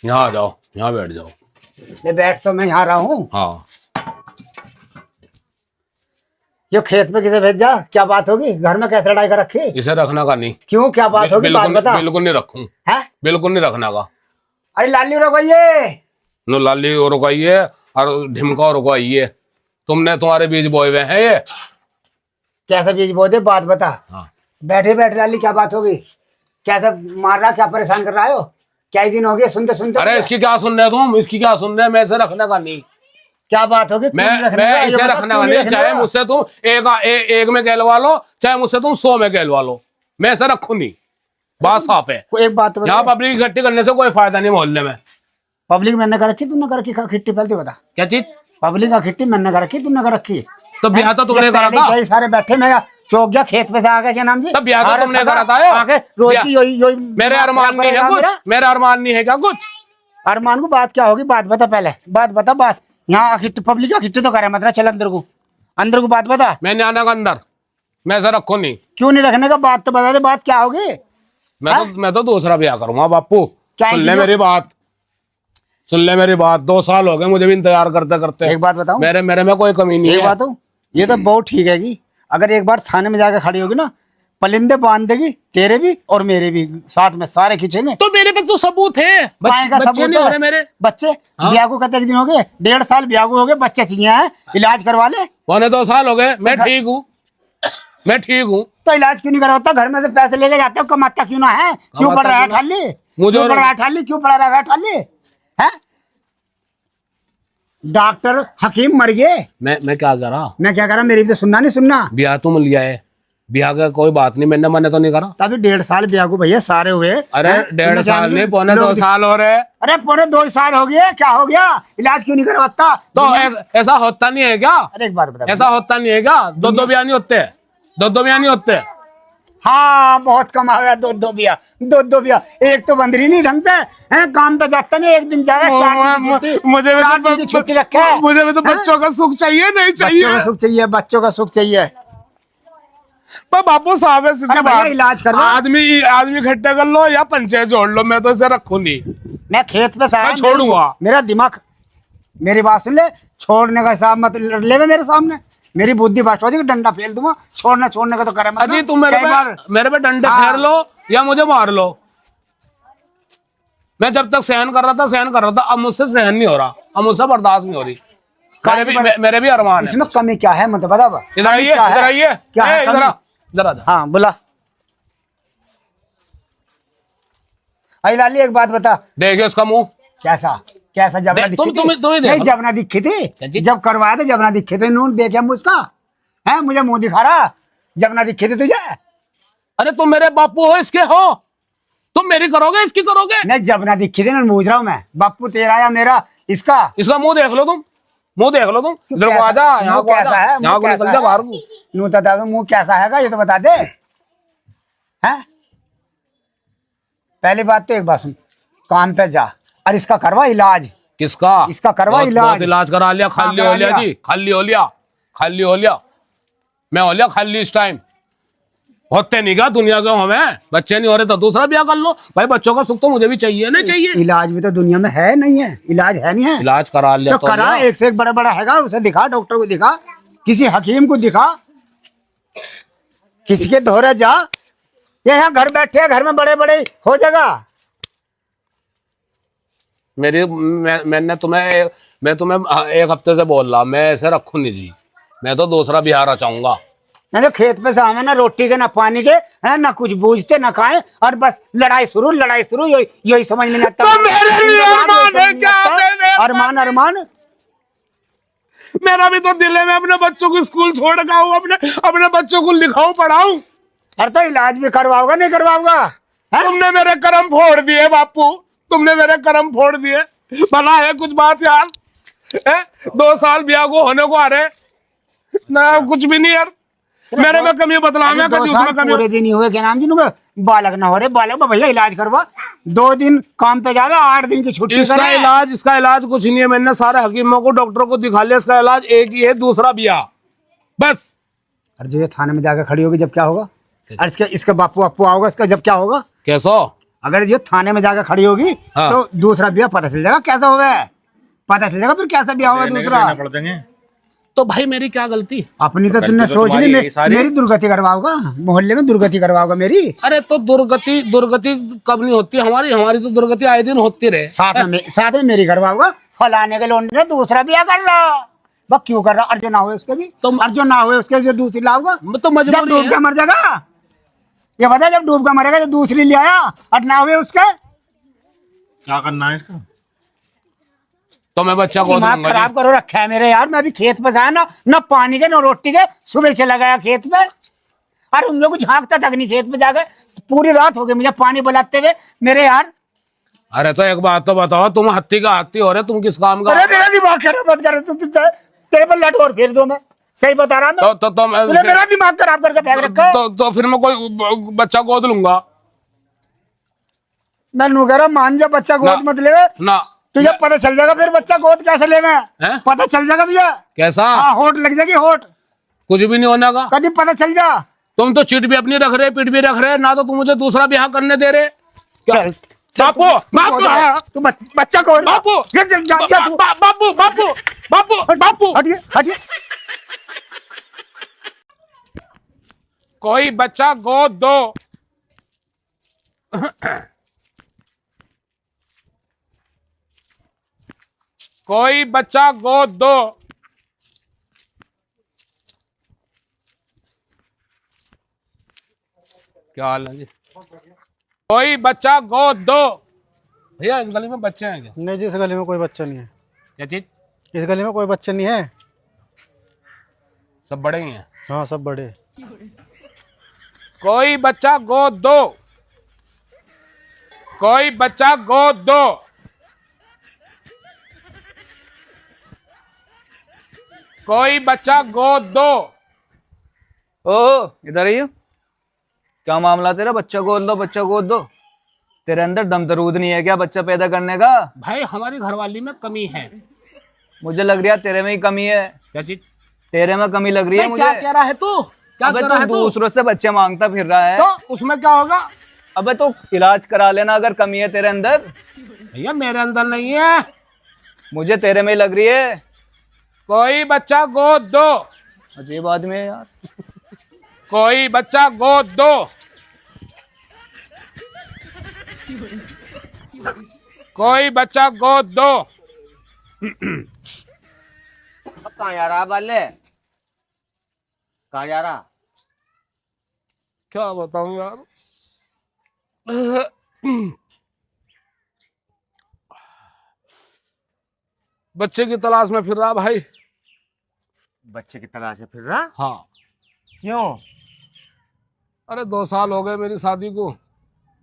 यहाँ आ जाओ, यहाँ बैठ जाओ। ये बैठ तो मैं यहाँ रहा हूँ। हाँ ये खेत में किसे भेज जा? क्या बात होगी? घर में कैसे लड़ाई कर रखी? इसे रखना का नहीं। क्यों, क्या बात होगी? बात बता। बिल्कुल नहीं रखूं। है? बिल्कुल नहीं रखना का। अरे लाली रुकवाइए। नो लाली और रुकाइए और ढिमका और रुकाइए। तुमने तुम्हारे बीज बोए हुए हैं ये। कैसे बीज बो दे? बात बता। हाँ। बैठे बैठे लाली क्या बात होगी? कैसे मार रहा, क्या परेशान कर रहा हो? क्या ही दिन हो गए सुनते सुनते? अरे इसकी क्या सुन रहे हो तुम? इसकी क्या सुन रहे हो? मैं इसे रखने का नहीं। क्या बात होगी? मैं इसे रखने का नहीं। चाहे मुझसे तुम एक में कहलवा लो, चाहे मुझसे तुम 100 में कहलवा लो, मैं इसे रखू नहीं। बात साफ है। एक बात बता। यहाँ पब्लिक इकट्ठी करने से कोई फायदा नहीं मोहल्ले में। पब्लिक मैंने कर रखी, तूने कर रखी? खिट्टी पहले बता। क्या चीज? पब्लिक का खिट्टी मैंने कर रखी, तूने कर रखी? तो ब्याह तो तुमने करा था। कई सारे बैठे, मैं चौक गया खेत पे से आ गया। क्या नाम जी? तब ब्याह तो तुमने करा था। आके रोज की योही मेरे अरमान नहीं है कुछ? मेरा अरमान नहीं है क्या कुछ? अरमान को बात क्या होगी? बात बता पहले, बात बता। बात यहाँ पब्लिक का खिट्टी तो करे मतलब, चल अंदर को, अंदर को बात बता। मैंने आना का अंदर, मैं ऐसा रखू नहीं। क्यों नहीं रखने का? बात तो बता दे, बात क्या होगी? मैं तो दूसरा ब्याह करूंगा बापू। क्या सुन ले मेरी बात, सुन ले मेरी बात। 2 साल हो गए मुझे भी इंतजार करते करते। एक बात बताऊं, मेरे में कोई कमी नहीं है। एक बात हो, ये तो बहुत ठीक है। अगर एक बार थाने में जाकर खड़ी होगी ना, पलिंदे बांध देगी, तेरे भी और मेरे भी साथ में, सारे खींचेंगे। तो मेरे पे तो सबूत है। बच्चे नहीं हो रहे मेरे। बच्चे ब्याह को कितने दिन हो गए? 1.5 साल ब्याह को हो गए, बच्चे चाहिए हैं, इलाज करवा ले। 1.25 साल हो गए। मैं ठीक हूँ, मैं ठीक हूँ। तो इलाज क्यों नहीं करवाता? घर में से पैसे लेके जाते हो, कमाता क्यों ना है? क्यों पड़ रहा है ठाली? मुझे क्यों पड़ रहा है ठाली? क्यों पड़ रहा है ठाली? है डॉक्टर हकीम मर गए। मैं क्या कर रहा? मैं क्या कर रहा? मेरी भी तो सुनना नहीं सुनना। ब्याह तुम लिया है, ब्याह का कोई बात नहीं। मैंने तो नहीं करा। तभी 1.5 साल ब्याह को भैया सारे हुए। अरे 1.5 साल नहीं, 2.25 साल हो रहे। अरे 2.25 साल हो गए, क्या हो गया? इलाज क्यों नहीं करवाता? तो ऐसा होता नहीं है क्या? अरे एक बात बता, ऐसा होता नहीं है क्या? 2 ब्याह नहीं होते? 2 ब्याह नहीं होते? हाँ बहुत कम आ गया। 2 ब्याह, 2 ब्याह। एक तो बंदरी नहीं ढंग से है, काम पे जाता नहीं, एक दिन जा रहा है, मुझे की छुट्टी रखा है। मुझे भी तो बच्चों का सुख चाहिए, नहीं चाहिए? बच्चों का सुख चाहिए, बच्चों का सुख चाहिए। पर बापू साहब है सीधी बात। इलाज करवा। आदमी इकट्ठे कर लो या पंचायत जोड़ लो, मैं तो इसे रखू नहीं। मैं खेत पे मैं छोड़ूंगा। मेरा दिमाग, मेरी बात सुन ले, छोड़ने का हिसाब मत ले मेरे सामने। मेरी बुद्धि बात हो जाएगी, डंडा फेल दूंगा। छोड़ने का तो करे मत। अजी तुम मेरे पे डंडे फेर लो या मुझे मार लो। मैं जब तक सहन कर रहा था, अब मुझसे सहन नहीं हो रहा, अब मुझसे बर्दाश्त नहीं हो रही। मेरे भी अरमान है। इसमें कमी क्या है मतलब बता। इधर आइए, इधर आइए। क्या है? इधर आ। हाँ बोला। अरे लाली एक बात बता। देखिए उसका मुंह कैसा जबना दिखी थी? नहीं जबना दिखी थी, जब करवाया था जबना दिखे थे। नून देखे मुझका है, मुझे मुंह दिखा रहा। जबना दिखी थी तुझे? अरे तुम मेरे बापू हो, इसके हो? तुम मेरी करोगे, इसकी करोगे? नहीं जबना दिखी थी ना, पूछ रहा हूँ मैं। बापू तेरा या मेरा? इसका मुंह देख लो तुम, मुंह देख लो तुम। इधर को आ जा, यहाँ को कैसा है? यहाँ को निकल जा बाहर को। नू बता, मुंह कैसा है ये तो बता दे। हैं पहली बात तो एक बात सुन, काम पे जा और इसका करवा इलाज। किसका? इसका करवा इलाज। इलाज करा लिया, खाली हो लिया जी, खाली हो लिया, खाली हो लिया। मैं हो लिया खाली इस टाइम। होते नहीं क्या दुनिया के हमें? बच्चे नहीं हो रहे तो दूसरा ब्याह कर लो भाई। बच्चों का सुख तो मुझे भी चाहिए ना चाहिए। इलाज भी तो दुनिया में है नहीं है? इलाज है नहीं है? इलाज करा लिया तो करा, एक से एक बड़ा बड़ा हैगा, उसे दिखा, डॉक्टर को दिखा, किसी हकीम को दिखा, किसी के धोरे जा। ये यहाँ घर बैठे, घर में बड़े बड़े हो जाएगा। मैं तुम्हें 1 हफ्ते से बोल रहा, मैं ऐसे रखू नहीं जी। मैं तो दूसरा ब्याह रचाऊंगा। नहीं तो खेत पे से आवे ना रोटी के ना पानी के, है ना कुछ बूझते ना खाए, और बस लड़ाई शुरू यही समझ में नहीं आता। तो मेरे लिए अरमान है क्या? अरमान मेरा भी तो दिल है, मैं अपने बच्चों को स्कूल छोड़ का हूँ, अपने बच्चों को लिखाऊं पढ़ाऊं। अरे तो इलाज भी करवाओगा नहीं करवाओगा? तुमने मेरे कर्म फोड़ दिए बापू, तुमने मेरे कर्म फोड़ दिए। भला है कुछ बात यार? 2 साल ब्याह को होने को आ रहे ना, कुछ भी नहीं यार। मेरे में कमी बदलाव है, उसमें कमी पूरे भी नहीं हुए। क्या नाम जी बालक ना हो रहे, बालक भैया इलाज करवा। 2 दिन काम पे जाएगा, 8 दिन की छुट्टी। इसका इलाज कुछ नहीं है। मैंने सारे हकीमों को, डॉक्टरों को दिखा लिया। इसका इलाज एक ही है, दूसरा ब्याह, बस। अरे जो थाने में जाकर खड़ी होगी जब क्या होगा? और इसके बापू आपू आओगे इसका जब क्या होगा? कैसो अगर ये थाने में जाकर खड़ी होगी हाँ। तो दूसरा ब्याह पता चल जाएगा कैसा होगा, पता चल जाएगा फिर कैसा ब्याह होगा दूसरा। पड़ देंगे। तो भाई मेरी क्या गलती? अपनी तो गलती तुमने तो सोच ली, तुम्हारी है सारी। मेरी दुर्गति करवाओगा, मोहल्ले में दुर्गति करवाओगा मेरी। अरे तो दुर्गति दुर्गति कब नहीं होती हमारी? हमारी तो दुर्गति आए दिन होती रहे। साथ में मेरी करवाओगा। फलाने के लोन ने दूसरा ब्याह कर रहा, वह क्यों कर रहा? अर्जुन ना हुए उसके भी, तो अर्जुन ना हुए उसके जो दूसरी लाऊंगा। तो जब मजबूरी डूब है। के मर जाएगा, ये बता, जब डूब के मरेगा तो दूसरी ले आया और ना हुए उसके। क्या करना है इसका? तो मैं बच्चा को दिमाग खराब करो रखा है मेरे यार। मैं अभी खेत पे जाया ना पानी के ना रोटी के, सुबह चला गया खेत पे और उन लोगों को झांकता तक नहीं खेत पे जाकर। पूरी रात हो गई मुझे पानी बुलाते हुए मेरे यार। अरे तो एक बात तो बताओ, तुम हत्ती का हत्ती हो रहे, तुम किस काम का? अरे मेरा दिमाग खराब मत कर, तेरे पर लट और फेर दो। मैं सही बता रहा हूँ। तूने मेरा दिमाग खराब करके फेंक रखा है। तो फिर मैं कोई बच्चा गोद लूंगा। मैं नू कह रहा मान जा, बच्चा गोद मत ले ना। तुझे पता चल जाएगा फिर बच्चा गोद कैसे ले। मैं पता चल जाएगा तुझे कैसा? हाँ, होट लग जाएगी होट। कुछ भी नहीं होने का। कभी पता चल जा। तुम तो चिट भी अपनी रख रहे, पिट भी रख रहे, ना तो तुम मुझे दूसरा ब्याह करने दे रहे। क्या? बापू बापू तू बच्चा को बापू बापू बापू बापू बापू हटिए हटिए। कोई बच्चा गोद दो। कोई बच्चा गोद दो। क्या हाल है जी? कोई बच्चा गोद दो। भैया इस गली में बच्चे हैं क्या? नहीं जी, इस गली में कोई बच्चा नहीं है। क्या चीज? इस गली में कोई बच्चा नहीं है। सब बड़े ही हैं। हाँ, सब बड़े। कोई बच्चा गोद दो। कोई बच्चा गोद दो। कोई बच्चा गोद दो। ओ इधर ही हो। क्या मामला तेरा? बच्चा गोद दो, बच्चा गोद दो। तेरे अंदर दम दरूद नहीं है क्या बच्चा पैदा करने का? भाई हमारी घरवाली में कमी है। मुझे लग रहा है तेरे में ही कमी है। क्या चीज? तेरे में कमी लग रही है मुझे। क्या कह रहा है तू? क्या अबे कह रहा तू है तू? दूसरों से बच्चे मांगता फिर रहा है। तो उसमें क्या होगा? अबे तो इलाज करा लेना अगर कमी है तेरे अंदर। भैया मेरे अंदर नहीं है। मुझे तेरे में ही लग रही है। कोई बच्चा गोद दो। अजीब आदमी है यार। कोई बच्चा गोद दो। कोई बच्चा गोद दो। कहाँ जा रहा बाले? कहाँ जा रहा? क्या बताऊं यार। बच्चे की तलाश में फिर रहा भाई। बच्चे की तलाश में फिर रहा? हाँ। क्यों? अरे 2 साल हो गए मेरी शादी को।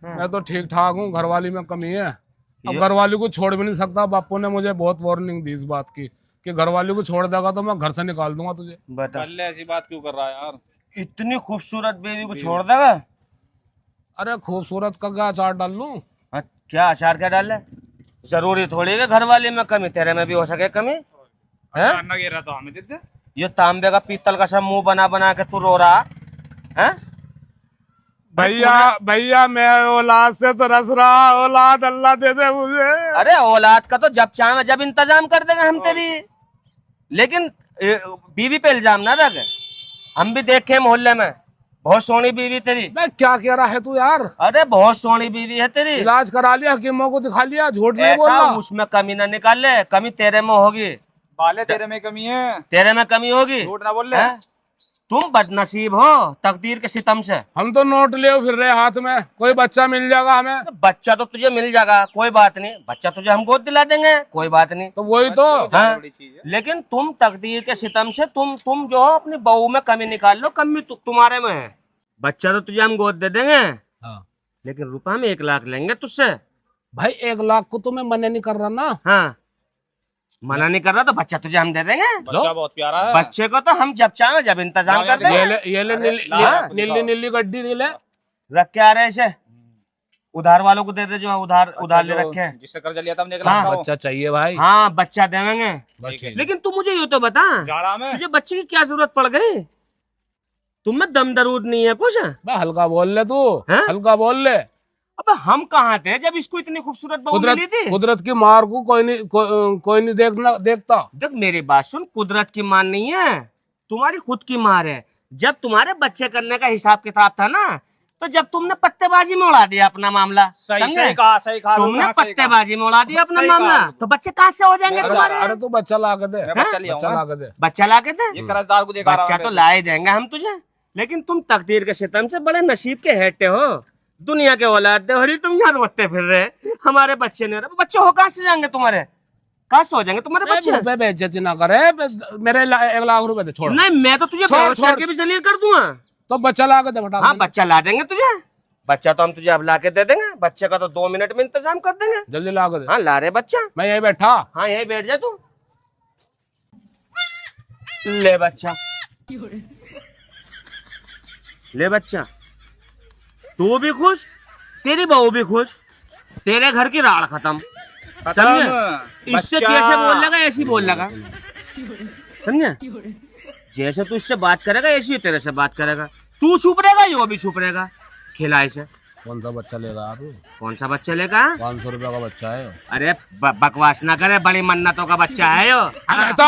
मैं तो ठीक ठाक हूँ, घरवाली में कमी है। अब घरवाली को छोड़ भी नहीं सकता। बापू ने मुझे बहुत वार्निंग दी इस बात की कि घरवाली को छोड़ देगा तो मैं घर से निकाल दूंगा तुझे। बता, ऐसी बात क्यों कर रहा है यार? इतनी खूबसूरत बेबी को छोड़ देगा? अरे खूबसूरत का क्या अचार डाल लूं? क्या अचार क्या डाल ले? जरूरी थोड़ी है घर वाले में कमी, तेरे में भी हो सके कमी है? तो हमें देते। ये तांबे का पीतल का सब मुंह बना बना के तू रो रहा है? भैया भैया मैं औलाद से तरस रहा। औलाद अल्लाह दे दे मुझे। अरे औलाद का तो जब चाहे जब इंतजाम कर देंगे हम तेरी, लेकिन बीवी पे इल्जाम ना रख। हम भी देखे मोहल्ले में, बहुत सोहनी बीवी तेरी। मैं क्या कह रहा है तू यार? अरे बहुत सोहनी बीवी है तेरी। इलाज करा लिया, हकीमों को दिखा लिया, झूठ नहीं ऐसा बोला। उसमें कमी ना निकाल ले, कमी तेरे में होगी। बाले तेरे में कमी है। तेरे में कमी होगी। झूठ ना बोल ले। हैं? तुम बदनसीब हो तकदीर के सितम से। हम तो नोट ले फिर रहे हाथ में, कोई बच्चा मिल जाएगा हमें। बच्चा तो तुझे मिल जाएगा, कोई बात नहीं। बच्चा तुझे हम गोद दिला देंगे, कोई बात नहीं। तो वही तो। हाँ? लेकिन तुम तकदीर के सितम से तुम जो हो अपनी बहू में कमी निकाल लो। कमी तुम्हारे में है। बच्चा तो तुझे हम गोद दे देंगे, हाँ। लेकिन रुपया हम 1 लाख लेंगे तुझसे। भाई 1 लाख को तो मैं मना नहीं कर रहा ना। हाँ, मना नहीं कर रहा तो बच्चा तुझे हम दे देंगे। बच्चा बहुत प्यारा है। बच्चे को तो हम जब चाहे जब इंतजाम कर देंगे। ये ले नीली नीली गड्डी नहीं ले। रख के आ रहे ऐसे उधार वालों को दे दे जो उधार ले रखे हैं। जिससे कर्जा लिया था हमने 1 हाँ। लाख का। बच्चा चाहिए भाई। हाँ, बच्चा देंगे। बच्चे। लेकिन तू मुझे ये तो बता, जाड़ा में तुझे बच्चे की क्या जरूरत पड़ गई? तुम में दम दरूद नहीं है कुछ? बा हल्का बोल ले तू, हैं? हल्का बोल ले। अबे हम कहाँ थे जब इसको इतनी खूबसूरत बहू मिली थी? कुदरत की मार को कोई नहीं देखता। देख मेरी बात सुन, कुदरत की मार नहीं है, तुम्हारी खुद की मार है। जब तुम्हारे बच्चे करने का हिसाब किताब था ना, तो जब तुमने पत्तेबाजी में उड़ा दिया अपना मामला, सही समझे? सही कहा, सही कहा तुमने लोगों ने, सही कहा। पत्तेबाजी में उड़ा दिया अपना सही मामला, कहा। तो बच्चे कहाँ से हो जाएंगे तुम्हारे? अरे तू बच्चा ला के दे, मैं बच्चा ले बच्चा आऊंगा। ला के दे। बच्चा ला के दे, ये कर्जदार को देखा बच्चा तो ला ही देंगे हम तुझे, लेकिन तुम तकदीर के सितम से बड़े नसीब के हेटे हो, दुनिया के औलाद हो, तुम यहाँ रोते फिर रहे, हमारे बच्चे नहीं हो रहे। बच्चे हो कहाँ से जाएंगे तुम्हारे, कहाँ से हो जाएंगे तुम्हारे बच्चे? मुंह पे बेइज्जती ना करे, मेरे 1 लाख रुपए दे, छोड़। नहीं मैं तो तुझे छोड़, बेहोश छोड़। करके भी जलील कर दूंगा। तो बच्चा ला के दे बेटा। हाँ बच्चा ला देंगे तुझे, बच्चा तो हम तुझे अब ला के दे देंगे, बच्चे का तो 2 मिनट में इंतजाम कर देंगे। जल्दी ला के दे। हाँ ला रहे बच्चा, मैं यही बैठा। हाँ यही बैठ जा तू। ले बच्चा, ले बच्चा, तू भी खुश, तेरी बहू भी खुश, तेरे घर की राड़ खत्म। समझे? इससे जैसे बोल लगा ऐसे ही बोल लगा, समझे? जैसे तू इससे बात करेगा ऐसे ही तेरे से बात करेगा, तू चुप रहेगा यो भी चुप रहेगा। खिलाए से कौन सा बच्चा ले रहा तू? कौन सा बच्चा लेगा? 500 रुपए का बच्चा है। अरे बकवास ना करे, बड़ी मन्नतों का बच्चा है यो।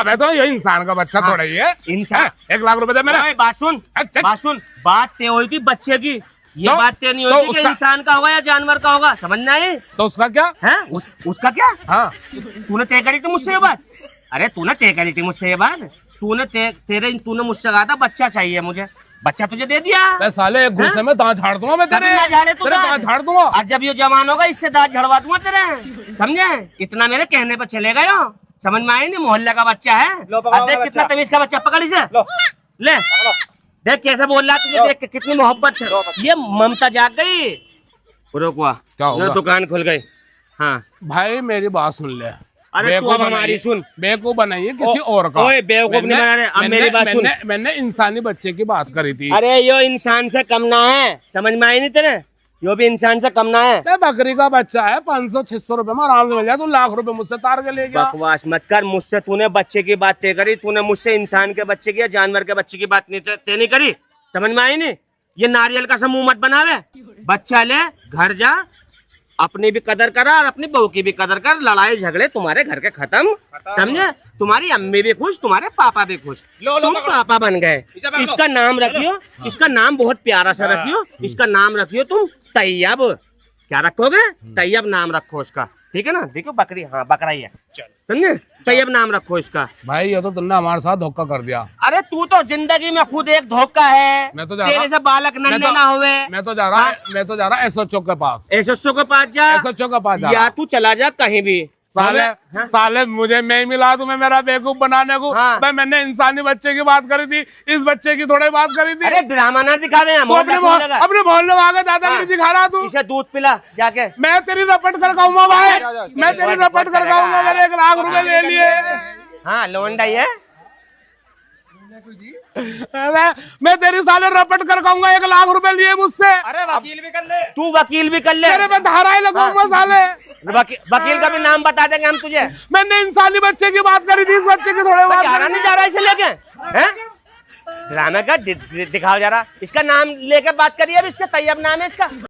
मैं तो ये इंसान का बच्चा थोड़ा ही है। इंसान 1 लाख रुपए दे मेरे। ओए, बात सुन, बात सुन, बात तय हुई थी बच्चे की, ये तो- बात तय नहीं तो हुई थी कि उसका- इंसान का होगा या जानवर का होगा, समझ में आई? तो उसका क्या है उसका क्या? हाँ तूने तय करी थी मुझसे ये बात? अरे तूने तय करी थी मुझसे ये बात? तूने मुझसे कहा था बच्चा चाहिए मुझे, बच्चा तुझे दे दिया। मैं साले एक घुसे में दांत झाड़ दूंगा मैं तेरे। कभी ना झाड़े तू तेरे दांत। दांत झाड़ दूंगा। आज जब ये जवान होगा इससे दांत झड़वा दूंगा तेरे, समझे? इतना मेरे कहने पर चलेगा यो, समझ में आई नहीं? मोहल्ले का बच्चा है, लो, पकड़ो अब देख मेरा कितना बच्चा। तमीज का बच्चा, पकड़ इसे, लो ले देख कैसे बोल रहा है तुझे, देख के कितनी मोहब्बत है। ये ममता जाग गई। रुको, क्या होगा? ये दुकान खुल गई। हाँ भाई मेरी बात सुन ले। अरे तू बेवकूफ अब हमारी बनाइए- सुन। बेवकूफ बनाइए किसी और का। ओए बेवकूफ नहीं बना रहे, अब मेरी बात सुन। मैंने इंसानी बच्चे की बात करी थी। अरे यो इंसान से कम ना है, समझ में आई नहीं तेरे? यो भी इंसान से कम ना है। मैं बकरी का बच्चा है, 500-600 रुपए में आराम से मिल जाए। तू 1 लाख रुपए मुझसे तार के ले गया। बकवास मत कर, मुझसे तूने बच्चे की बात तय करी, तूने मुझसे इंसान के बच्चे की या जानवर के बच्चे की बात तय नहीं करी, समझ में आई नहीं? ये नारियल का समूह मत बनावे, बच्चा ले, घर जा, अपनी भी कदर करा और अपनी बहू की भी कदर कर, लड़ाई झगड़े तुम्हारे घर के खत्म, समझे? तुम्हारी अम्मी भी खुश, तुम्हारे पापा भी खुश, तुम पापा बन गए। इसे पकड़ो। इसका नाम रखियो, इसका नाम बहुत प्यारा सा रखियो, इसका नाम रखियो तुम तैयब। क्या रखोगे? तैयब नाम रखो इसका, ठीक है ना? देखो बकरी, हाँ बकरा ही है, समझे? तैयब नाम रखो इसका। भाई ये तो तुमने हमारे साथ धोखा कर दिया। अरे तू तो जिंदगी में खुद एक धोखा है, मैं तो जा तेरे रहा- से बालक मैं नन्हे तो- ना हुए। मैं तो जा रहा एसएचओ के पास। एसएसओ के पास जा, एसएचओ के पास जा या तू चला जा कहीं भी। साले मुझे मैं ही मिला तुम्हें मेरा बेवकूफ बनाने को। हाँ। भाई मैंने इंसानी बच्चे की बात करी थी, इस बच्चे की थोड़ी बात करी थी। अरे ड्रामा ना दिखा रहे हैं, तू अपने मोहल्ले में आगे दादागिरी दिखा रहा तू। इसे दूध पिला जाके। मैं तेरी रपट कर खाऊंगा भाई, जा, मैं तेरी रपट कर खाऊंगा। मेरे 1 लाख रुपए ले लिए। हाँ लोंडा ही है। मैं तेरी साले रपट कर खाऊंगा, 1 लाख रुपए लिए मुझसे। अरे वकील भी कर ले। तू वकील भी कर ले, तेरे पे धारा ही लगाऊंगा साले। वकील का भी नाम बता देंगे हम तुझे। मैंने इंसानी बच्चे की बात करी थी, इस बच्चे की थोड़ी बात जा रहा करी नहीं थी। जा रहा इसे लेके, हैं? ड्रामे का दिखाओ जरा, इसका नाम लेके बात करिए, अब इसका तैयब नाम है इसका।